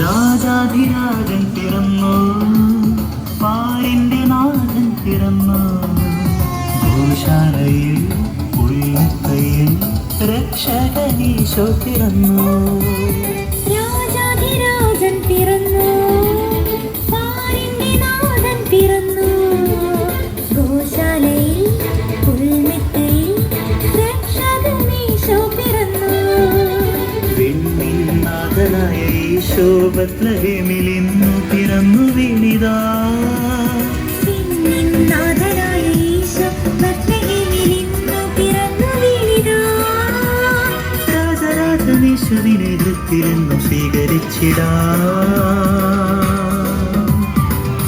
രാജാധിരാജൻ പിറന്നു, പാരിന്റെ നാഥൻ പിറന്നു. ഗോശാലയിൽ ഉള്ളക്കയിൽ രക്ഷകനീശോ പിറന്നു. രാജാധിരാജൻ പിറന്നു, പാരിന്റെ നാഥൻ പിറന്നു. ഗോശാലയിൽ ഉൾമെത്തയിൽ രക്ഷകനീശോ പിറന്നു. വിണ്ണിൻ നാഥനായ ഈശോ ബത്ലഹേമിൽ ഇന്നു പിറന്നു വീണിതാ. നാഥനായ ഈശോ ബത്ലഹേമിൽ ഇന്നു പിറന്നു വീണിതാ. രാജരാജനീശ്വരനെ ഹൃത്തിലെന്നു സ്വീകരിച്ചിടാ.